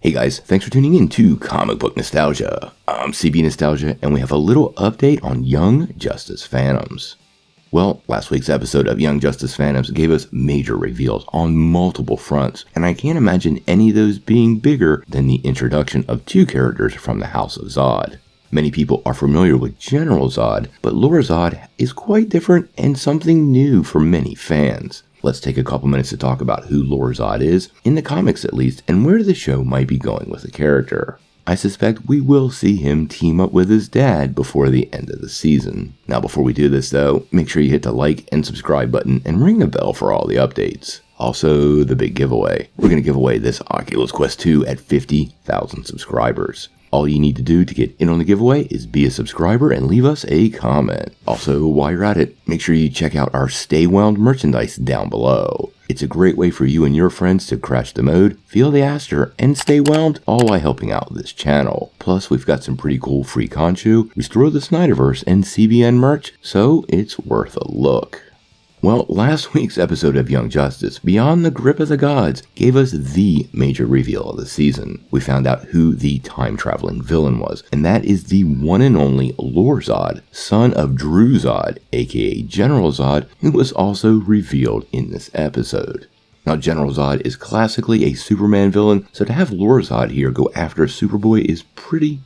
Hey guys, thanks for tuning in to Comic Book Nostalgia. I'm CB Nostalgia, and we have a little update on Young Justice Phantoms. Well, last week's episode of Young Justice Phantoms gave us major reveals on multiple fronts, and I can't imagine any of those being bigger than the introduction of two characters from the House of Zod. Many people are familiar with General Zod, but Lor Zod is quite different and something new for many fans. Let's take a couple minutes to talk about who Lor Zod is, in the comics at least, and where the show might be going with the character. I suspect we will see him team up with his dad before the end of the season. Now before we do this though, make sure you hit the like and subscribe button and ring the bell for all the updates. Also, the big giveaway. We're going to give away this Oculus Quest 2 at 50,000 subscribers. All you need to do to get in on the giveaway is be a subscriber and leave us a comment. Also, while you're at it, make sure you check out our Stay Whelmed merchandise down below. It's a great way for you and your friends to crash the mode, feel the Aster, and stay whelmed, all while helping out this channel. Plus, we've got some pretty cool free Conchu, Restore the Snyderverse, and CBN merch, so it's worth a look. Well, last week's episode of Young Justice, Beyond the Grip of the Gods, gave us the major reveal of the season. We found out who the time-traveling villain was, and that is the one and only Lor Zod, son of TWO Zod, aka General Zod, who was also revealed in this episode. Now, General Zod is classically a Superman villain, so to have Lor Zod here go after Superboy is pretty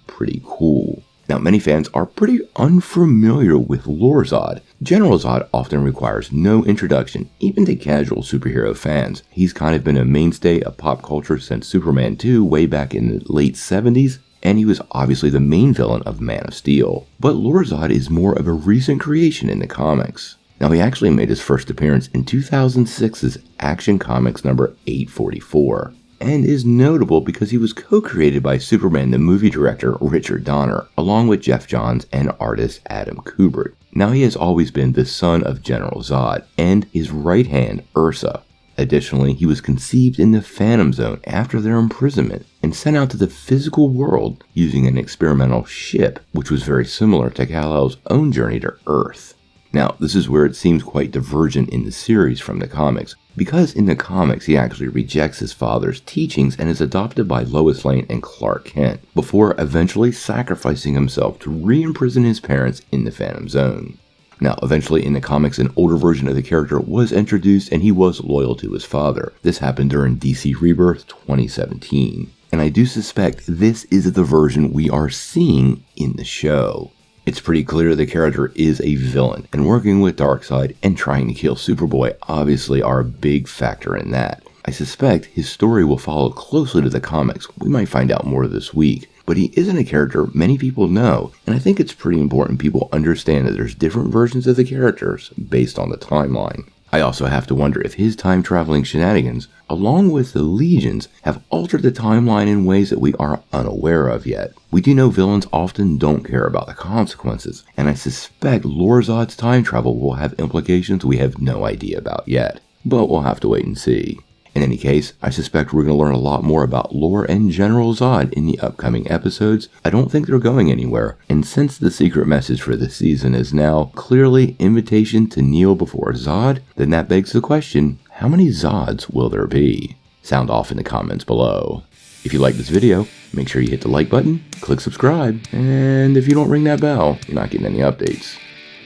cool. Now, many fans are pretty unfamiliar with Lor Zod. General Zod often requires no introduction, even to casual superhero fans. He's kind of been a mainstay of pop culture since Superman 2 way back in the late 70s, and he was obviously the main villain of Man of Steel. But Lor Zod is more of a recent creation in the comics. Now, he actually made his first appearance in 2006's Action Comics number 844. And is notable because he was co-created by Superman the movie director Richard Donner, along with Jeff Johns and artist Adam Kubert. Now he has always been the son of General Zod, and his right hand, Ursa. Additionally, he was conceived in the Phantom Zone after their imprisonment, and sent out to the physical world using an experimental ship, which was very similar to Kal-El's own journey to Earth. Now, this is where it seems quite divergent in the series from the comics, because in the comics he actually rejects his father's teachings and is adopted by Lois Lane and Clark Kent, before eventually sacrificing himself to re-imprison his parents in the Phantom Zone. Now, eventually in the comics an older version of the character was introduced and he was loyal to his father. This happened during DC Rebirth 2017, and I do suspect this is the version we are seeing in the show. It's pretty clear the character is a villain, and working with Darkseid and trying to kill Superboy obviously are a big factor in that. I suspect his story will follow closely to the comics. We might find out more this week, but he isn't a character many people know, and I think it's pretty important people understand that there's different versions of the characters based on the timeline. I also have to wonder if his time-traveling shenanigans, along with the Legions, have altered the timeline in ways that we are unaware of yet. We do know villains often don't care about the consequences, and I suspect Lor Zod's time travel will have implications we have no idea about yet. But we'll have to wait and see. In any case, I suspect we're going to learn a lot more about Lor and General Zod in the upcoming episodes. I don't think they're going anywhere, and since the secret message for this season is now clearly invitation to kneel before Zod, then that begs the question, how many Zods will there be? Sound off in the comments below. If you like this video, make sure you hit the like button, click subscribe, and if you don't ring that bell, you're not getting any updates.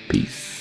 Peace.